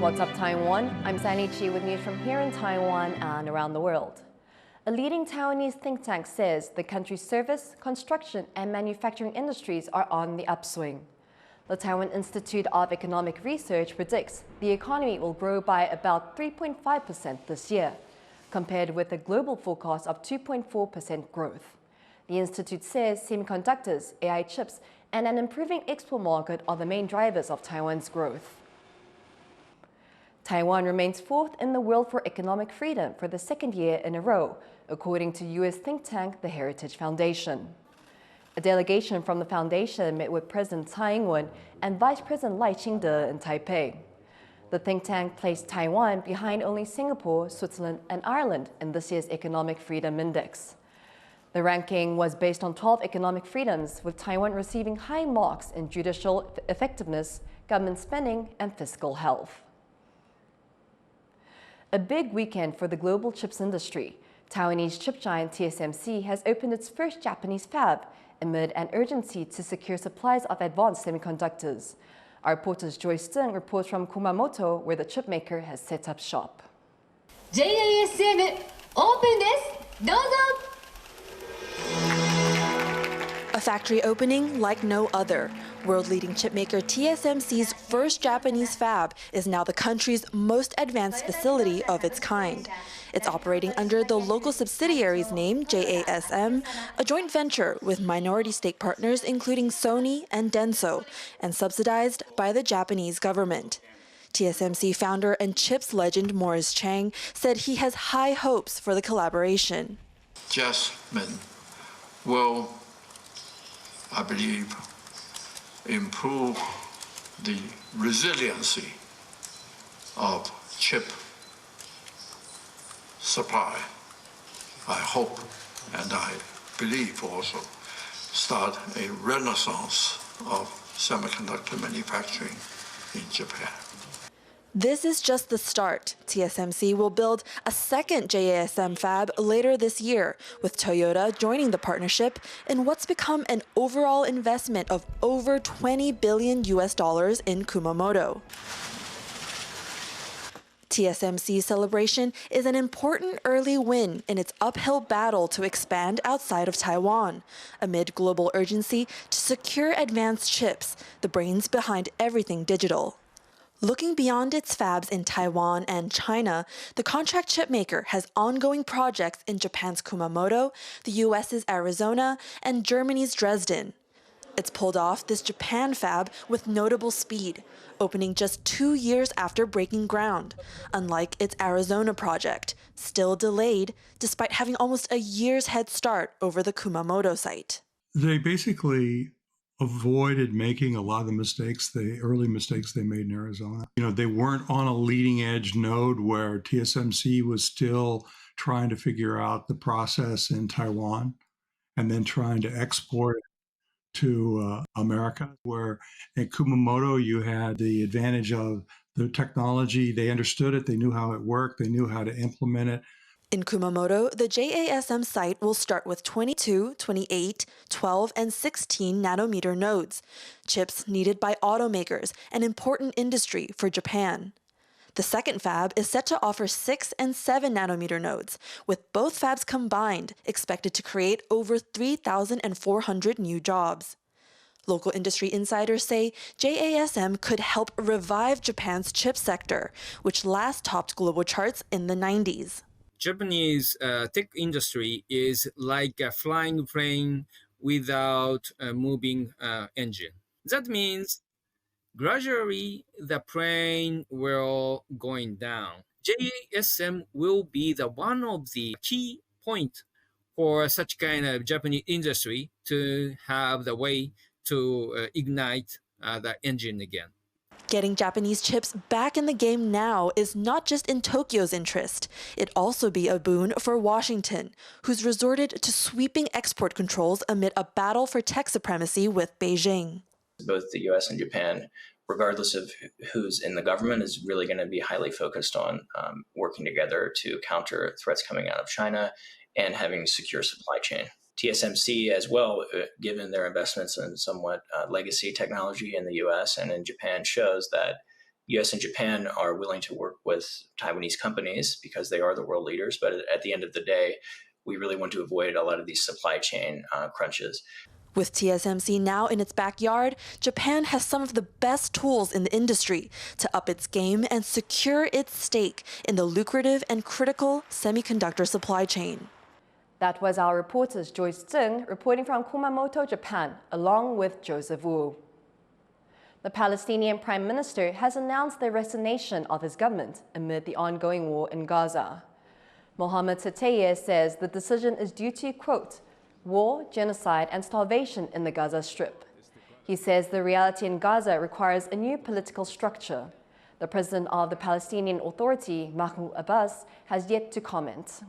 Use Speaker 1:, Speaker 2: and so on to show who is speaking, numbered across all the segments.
Speaker 1: What's up, Taiwan? I'm Sandy Chi with news from here in Taiwan and around the world. A leading Taiwanese think tank says the country's service, construction, and manufacturing industries are on the upswing. The Taiwan Institute of Economic Research predicts the economy will grow by about 3.5% this year, compared with a global forecast of 2.4% growth. The institute says semiconductors, AI chips, and an improving export market are the main drivers of Taiwan's growth. Taiwan remains fourth in the world for economic freedom for the second year in a row, according to U.S. think tank the Heritage Foundation. A delegation from the foundation met with President Tsai Ing-wen and Vice President Lai Ching-te in Taipei. The think tank placed Taiwan behind only Singapore, Switzerland, and Ireland in this year's Economic Freedom Index. The ranking was based on 12 economic freedoms, with Taiwan receiving high marks in judicial effectiveness, government spending, and fiscal health. A big weekend for the global chips industry. Taiwanese chip giant TSMC has opened its first Japanese fab amid an urgency to secure supplies of advanced semiconductors. Our reporter Joyce Deng reports from Kumomoto, where the chipmaker has set up shop.
Speaker 2: JASM open desu. Dozo.
Speaker 3: A factory opening like no other. World-leading chipmaker TSMC's first Japanese fab is now the country's most advanced facility of its kind. It's operating under the local subsidiary's name, JASM, a joint venture with minority stake partners including Sony and Denso, and subsidized by the Japanese government. TSMC founder and chips legend Morris Chang said he has high hopes for the collaboration.
Speaker 4: Jasmine will, I believe, improve the resiliency of chip supply. I hope and I believe also start a renaissance of semiconductor manufacturing in Japan.
Speaker 3: This is just the start. TSMC will build a second JASM fab later this year, with Toyota joining the partnership in what's become an overall investment of over $20 billion in Kumomoto. TSMC's celebration is an important early win in its uphill battle to expand outside of Taiwan, amid global urgency to secure advanced chips, the brains behind everything digital. Looking beyond its fabs in Taiwan and China, the contract chipmaker has ongoing projects in Japan's Kumomoto, the US's Arizona, and Germany's Dresden. It's pulled off this Japan fab with notable speed, opening just 2 years after breaking ground, unlike its Arizona project, still delayed despite having almost a year's head start over the Kumomoto site.
Speaker 5: They basically avoided making a lot of the early mistakes they made in Arizona. They weren't on a leading edge node where TSMC was still trying to figure out the process in Taiwan and then trying to export it to America, where at Kumomoto you had the advantage of the technology. They understood it, they knew how it worked, they knew how to implement it.
Speaker 3: In Kumomoto, the JASM site will start with 22, 28, 12, and 16 nanometer nodes, chips needed by automakers, an important industry for Japan. The second fab is set to offer 6 and 7 nanometer nodes, with both fabs combined expected to create over 3,400 new jobs. Local industry insiders say JASM could help revive Japan's chip sector, which last topped global charts in the 90s.
Speaker 6: Japanese tech industry is like a flying plane without a moving engine. That means gradually the plane will going down. JASM will be the one of the key points for such kind of Japanese industry to have the way to ignite the engine again.
Speaker 3: Getting Japanese chips back in the game now is not just in Tokyo's interest. It'd also be a boon for Washington, who's resorted to sweeping export controls amid a battle for tech supremacy with Beijing.
Speaker 7: Both the US and Japan, regardless of who's in the government, is really going to be highly focused on working together to counter threats coming out of China and having a secure supply chain. TSMC as well, given their investments in somewhat legacy technology in the US and in Japan, shows that US and Japan are willing to work with Taiwanese companies because they are the world leaders. But at the end of the day, we really want to avoid a lot of these supply chain crunches.
Speaker 3: With TSMC now in its backyard, Japan has some of the best tools in the industry to up its game and secure its stake in the lucrative and critical semiconductor supply chain.
Speaker 1: That was our reporters Joyce Zheng reporting from Kumomoto, Japan, along with Joseph Wu. The Palestinian Prime Minister has announced the resignation of his government amid the ongoing war in Gaza. Mohammed Tateye says the decision is due to, quote, war, genocide, and starvation in the Gaza Strip. He says the reality in Gaza requires a new political structure. The president of the Palestinian Authority, Mahmoud Abbas, has yet to comment.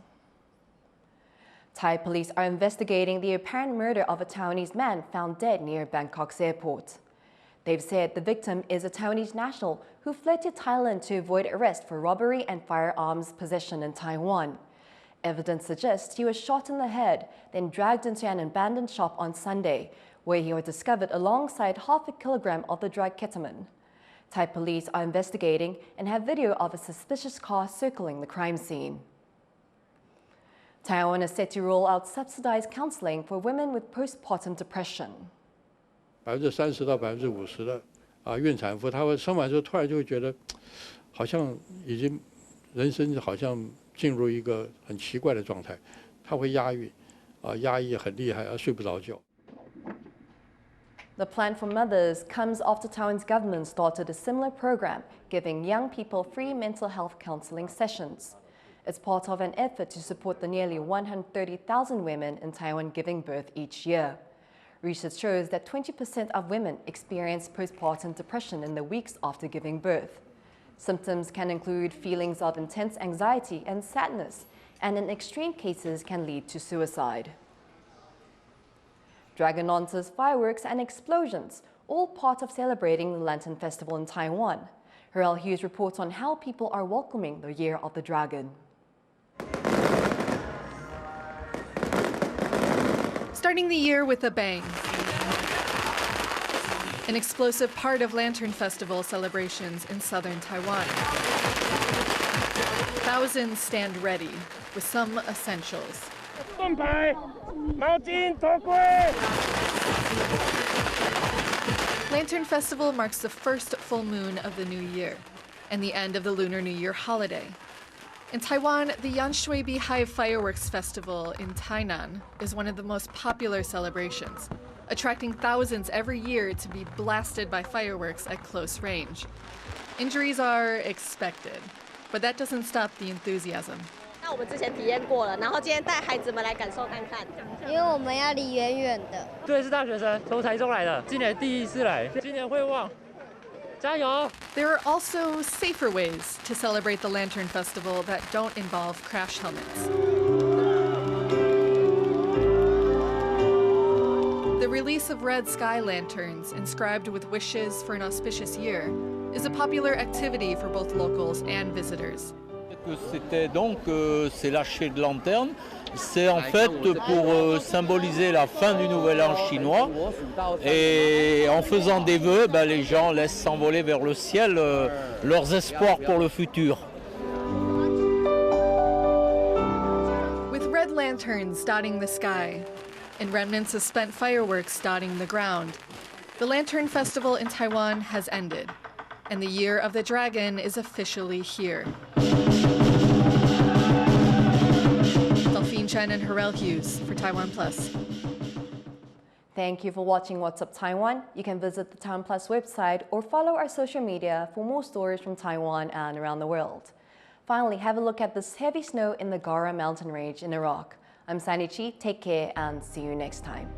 Speaker 1: Thai police are investigating the apparent murder of a Taiwanese man found dead near Bangkok's airport. They've said the victim is a Taiwanese national who fled to Thailand to avoid arrest for robbery and firearms possession in Taiwan. Evidence suggests he was shot in the head, then dragged into an abandoned shop on Sunday, where he was discovered alongside half a kilogram of the drug ketamine. Thai police are investigating and have video of a suspicious car circling the crime scene. Taiwan is set to roll out subsidized counseling for women with postpartum depression.
Speaker 8: 30%到50%的孕产妇，她会生完之后突然就会觉得，好像已经人生好像进入一个很奇怪的状态，她会压抑，压抑很厉害，睡不着觉。
Speaker 1: The plan for mothers comes after Taiwan's government started a similar program, giving young people free mental health counseling sessions. It's part of an effort to support the nearly 130,000 women in Taiwan giving birth each year. Research shows that 20% of women experience postpartum depression in the weeks after giving birth. Symptoms can include feelings of intense anxiety and sadness, and in extreme cases can lead to suicide. Dragon lanterns, fireworks, and explosions, all part of celebrating the Lantern Festival in Taiwan. Harel Hughes reports on how people are welcoming the Year of the Dragon.
Speaker 9: Starting the year with a bang. An explosive part of Lantern Festival celebrations in southern Taiwan. Thousands stand ready with some essentials. Lantern Festival marks the first full moon of the new year and the end of the Lunar New Year holiday. In Taiwan, the Yanshui Beehive Fireworks Festival in Tainan is one of the most popular celebrations, attracting thousands every year to be blasted by fireworks at close range. Injuries are expected, but that doesn't stop the enthusiasm.
Speaker 10: 那我们之前体验过了，然后今天带孩子们来感受看看。因为我们要离远远的。对，是大学生，从台中来的，今年第一次来，今年会旺。
Speaker 9: There are also safer ways to celebrate the Lantern Festival that don't involve crash helmets. The release of red sky lanterns inscribed with wishes for an auspicious year is a popular activity for both locals and visitors.
Speaker 11: C'était donc ces lâchers de lanternes. C'est en fait pour symboliser la fin du nouvel an chinois. Et en faisant des vœux, les gens laissent s'envoler vers le ciel leurs espoirs pour le futur.
Speaker 9: With red lanterns dotting the sky and remnants of spent fireworks dotting the ground, the Lantern Festival in Taiwan has ended, and the Year of the Dragon is officially here. Chen and Harel Hughes for TaiwanPlus.
Speaker 1: Thank you for watching What's Up Taiwan. You can visit the TaiwanPlus website or follow our social media for more stories from Taiwan and around the world. Finally, have a look at this heavy snow in the Gara mountain range in Iraq. I'm Sandy Chi. Take care and see you next time.